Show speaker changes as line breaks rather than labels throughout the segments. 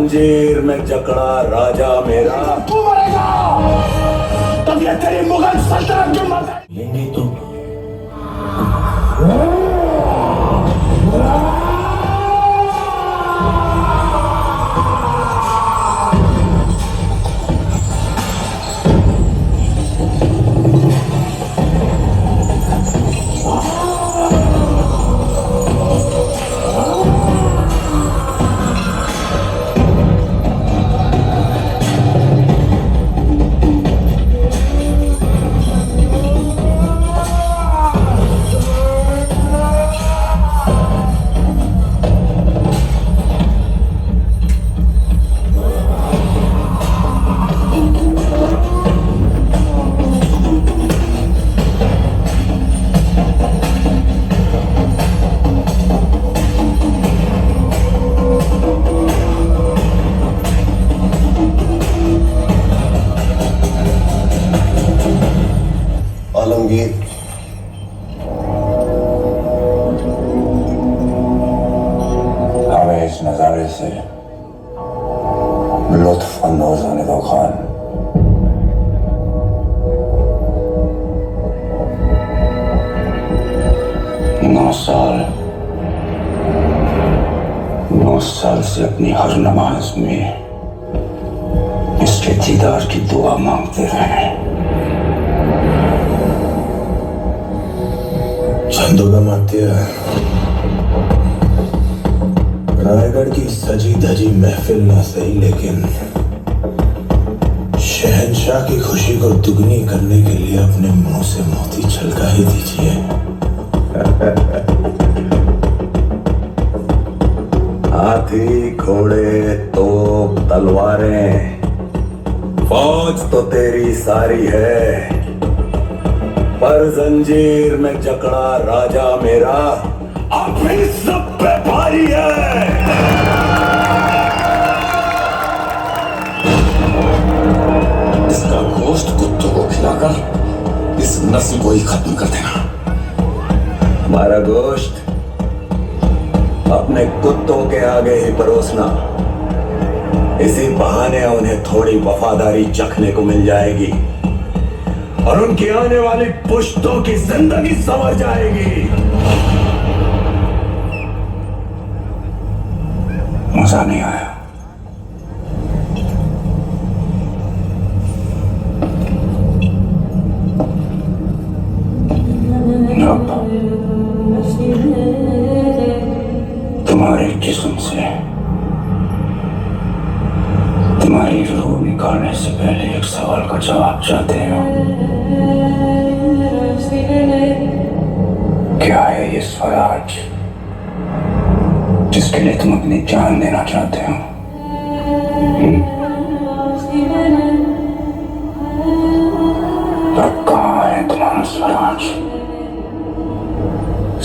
जंजीर में जकड़ा राजा मेरा।
तू मरेगा तब ये तेरी मुगल सल्तनत की मर
लेंगे तो
आलमगीर,
हमें इस नजारे से लुत्फ अंदोज होने दो खान। 9 साल से अपनी हर नमाज में इसके दीदार की दुआ मांगते रहे।
चंदोगमात्य, रायगढ़ की सजी धजी महफिल ना सही, लेकिन शहंशाह की खुशी को दुगनी करने के लिए अपने मुंह से मोती छलका ही दीजिए।
हाथी, घोड़े, तोप, तलवारें, फौज तो तेरी सारी है, पर जंजीर में जकड़ा राजा मेरा अपनी सब पे भारी है।
इसका गोश्त कुत्तों को खिलाकर इस नस्ल को ही खत्म कर देना।
हमारा गोश्त अपने कुत्तों के आगे ही परोसना, इसी बहाने उन्हें थोड़ी वफादारी चखने को मिल जाएगी और उनकी आने वाली पुश्तों की जिंदगी संवर जाएगी।
मजा नहीं आया। अब तुम्हारे जिस्म से तुम्हारी रूह निकालने से पहले एक सवाल का जवाब चाहते हो। क्या है ये स्वराज जिसके लिए तुम अपनी जान देना चाहते हो? अब कहाँ है तुम्हारा स्वराज?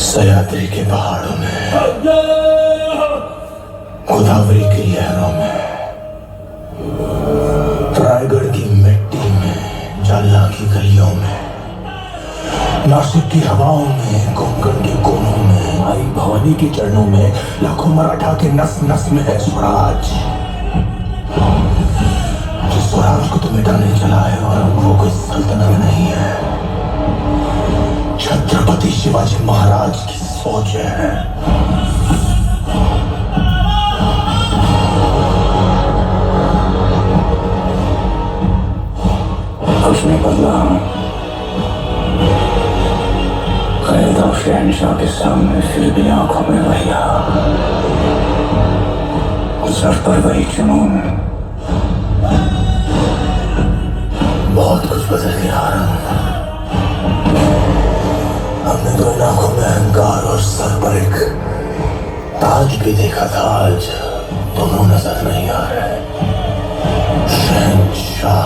सह्याद्री के पहाड़ों में, गोदावरी की लहरों में, रायगढ़ की मिट्टी में, जालना की गलियों में, नासिक की हवाओं में, कोंकण के कोनों में, आई भवानी के चरणों में, लाखों मराठा के नस नस में है स्वराज। जिस स्वराज को तुम मिटाने चला है और वो कोई सल्तनत नहीं है, छत्रपति शिवाजी महाराज की सोच है।
कुछ नहीं बदला। कैद और शहंशाह के सामने फिर भी आंखों में वही सर पर वही जुनून।
बहुत कुछ बदल गया आरम। हमने तो इन आंखों में अहंकार और सर पर एक ताज भी देखा था, आज दोनों नजर नहीं आ रहे। शहंशाह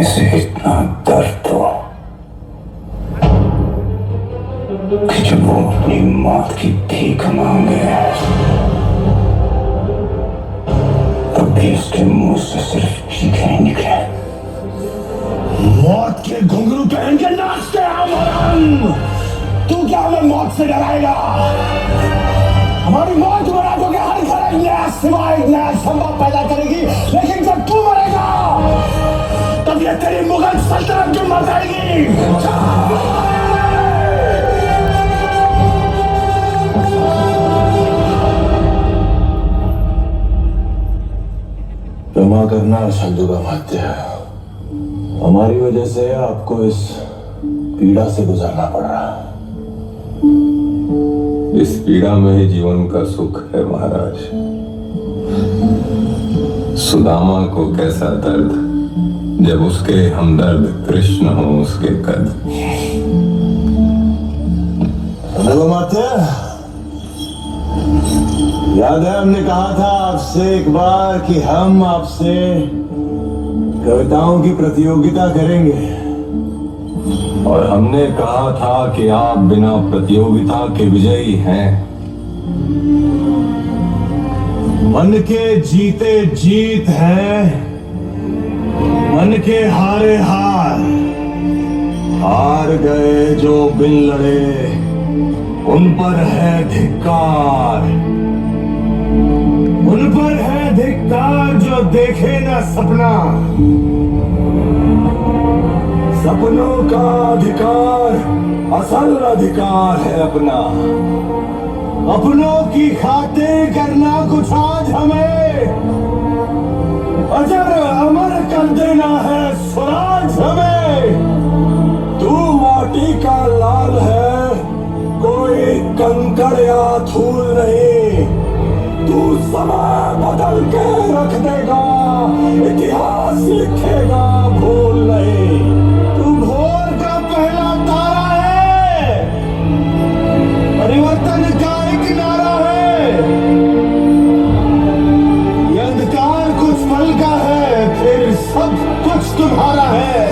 इसे इतना दर्द हो कि जब वो अपनी मौत की भीख मांगे तब भी उसके मुंह से सिर्फ चीखें ही निकले।
मौत के घुंघरू पहन के नाचते हैं हम। तू क्या हमें मौत से डराएगा?
हमारी मौत बना दोगे, हर घर एक नया सिवा, एक नया संभव पैदा करेगी, लेकिन जब तू मरेगा तब ये तेरी मुगल सल्तनत भी मर जाएगी। क्षमा करना शब्दों का माध्य है, हमारी वजह से आपको इस पीड़ा से गुजरना पड़ रहा है।
इस पीड़ा में ही जीवन का सुख है महाराज। सुदामा को कैसा दर्द जब उसके हमदर्द कृष्ण हो उसके कद।
माते, याद है हमने कहा था आपसे एक बार कि हम आपसे कविताओं की प्रतियोगिता करेंगे,
और हमने कहा था कि आप बिना प्रतियोगिता के विजयी हैं।
मन के जीते जीत है, मन के हारे हार। हार गए जो बिन लड़े उन पर है धिक्कार, उन पर है धिक्कार जो देखे ना सपना। सपनों का अधिकार असल अधिकार है अपना, अपनों की खातिर करना कुछ आज हमें, अजर अमर कर देना है स्वराज हमें। तू माटी का लाल है, कोई कंकड़ या धूल नहीं, तू समय बदल के रख देगा, इतिहास लिखेगा भूल नहीं। तू भोर का पहला तारा है, परिवर्तन का एक नारा है। ये अंधकार कुछ पल का है, फिर सब कुछ तुम्हारा है।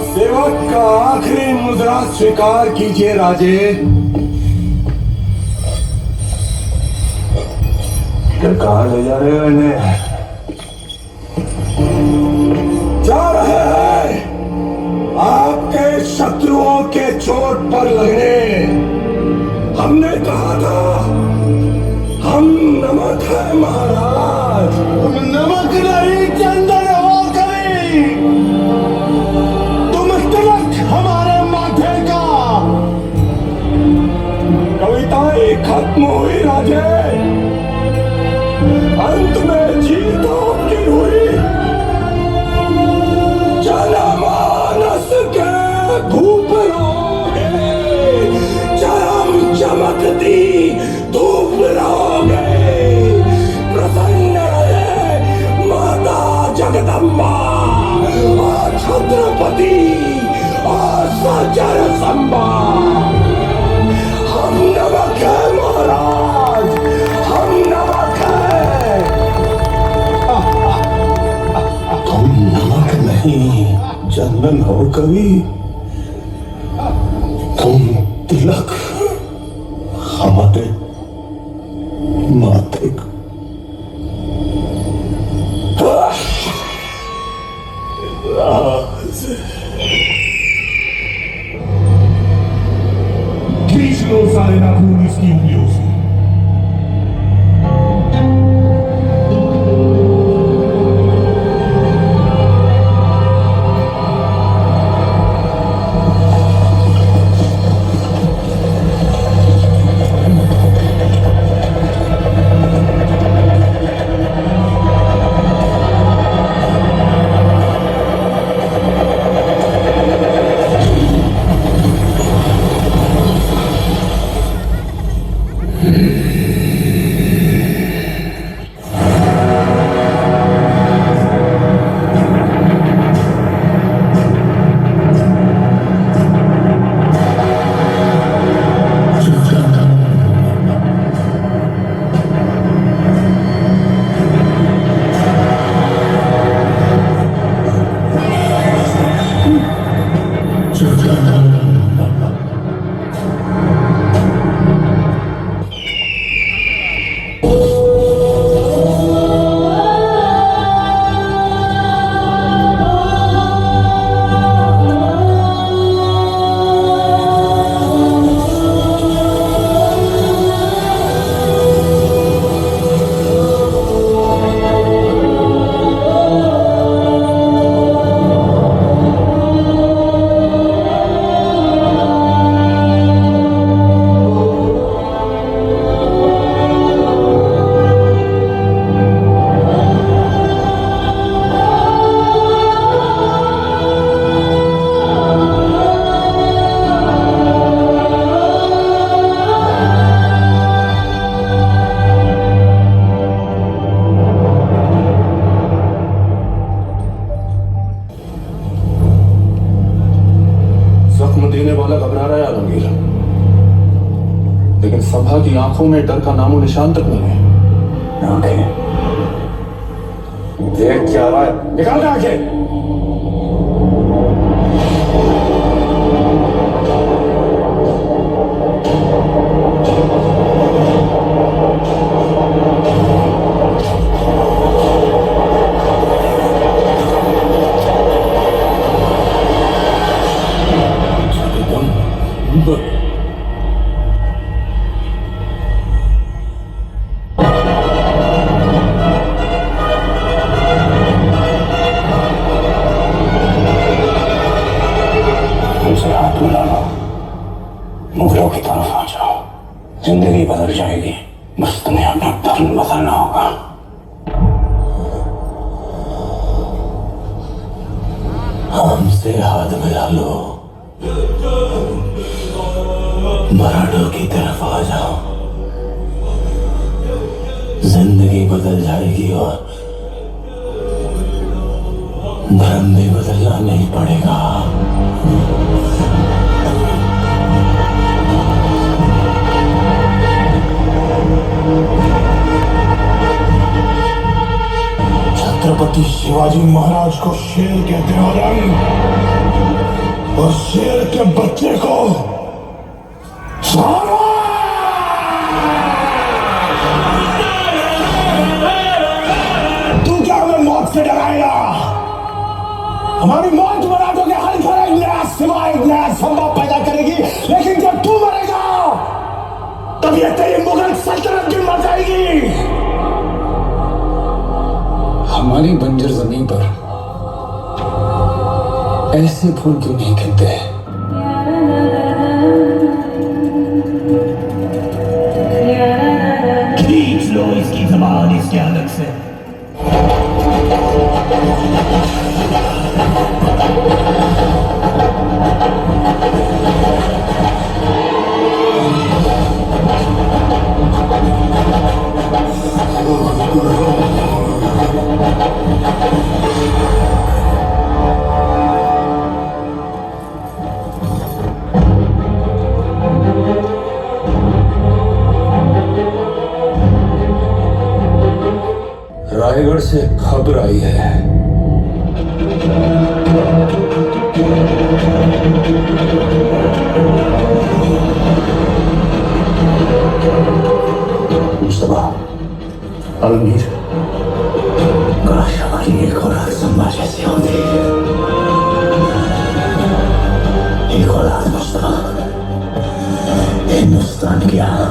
सेवक का आखिरी मुद्रा स्वीकार कीजिए राजे। कहाँ ले जा रहे हो इन्हें? जा रहे हैं आपके शत्रुओं के चोट पर लगने। हमने कहा था हम नमक है महाराज, तुम नमक नहीं चंदन हो कभी, तुम तिलक हमारे माथे का। कविताएं खत्म हुई राजे, अंत में जीत आपकी हुई। जनमानस के धूप रहोगे, चरम चमकती धूप रहोगे। प्रसन्न रहे माता जगदम्बा और छत्रपति और सजर संबा। हम नमक है महाराज, हम नमक है। तुम नमक नहीं चंदन हो कवि, तुम तिलक हमारे माथे का। खींच लो सारे नाखून इसकी उंगलियों से। देने वाला घबरा रहा है आलमगीर, लेकिन संभा की आंखों में डर का नामो निशान तक नहीं है।
आंखें
देख क्या रहा है, निकाल दे आंखें।
उसे हाथ मिला लो, मुगलों की तरफ आ जाओ, जिंदगी बदल जाएगी। बस तुम्हें अपना धर्म बदलना होगा।
हमसे हाथ मिला लो, मराठों की तरफ आ जाओ, जिंदगी बदल जाएगी और धर्म भी बदलना नहीं पड़ेगा। छत्रपति शिवाजी महाराज को शेर कहते हैं रंग, और शेर के बच्चे को सारा। तू क्या हमें मौत से डराएगा? हमारी मौत मराठों के हल पर एक नया सिवा, एक नया संभव पैदा करेगी, लेकिन जब तू मरेगा तब ये तेरी मुगल सल्तनत भी मर जाएगी।
हमारी बंजर जमीन पर ऐसे फूल क्यों नहीं खिलते हैं?
खींच लो इसकी जबान इसके अलग से।
रायगढ़ से खबर आई है।
मुस्तफा,
आलमगीर,
काश हमारी एक औलाद संभा जैसी होती। एक औलाद मुस्तफा, हिंदुस्तान की आग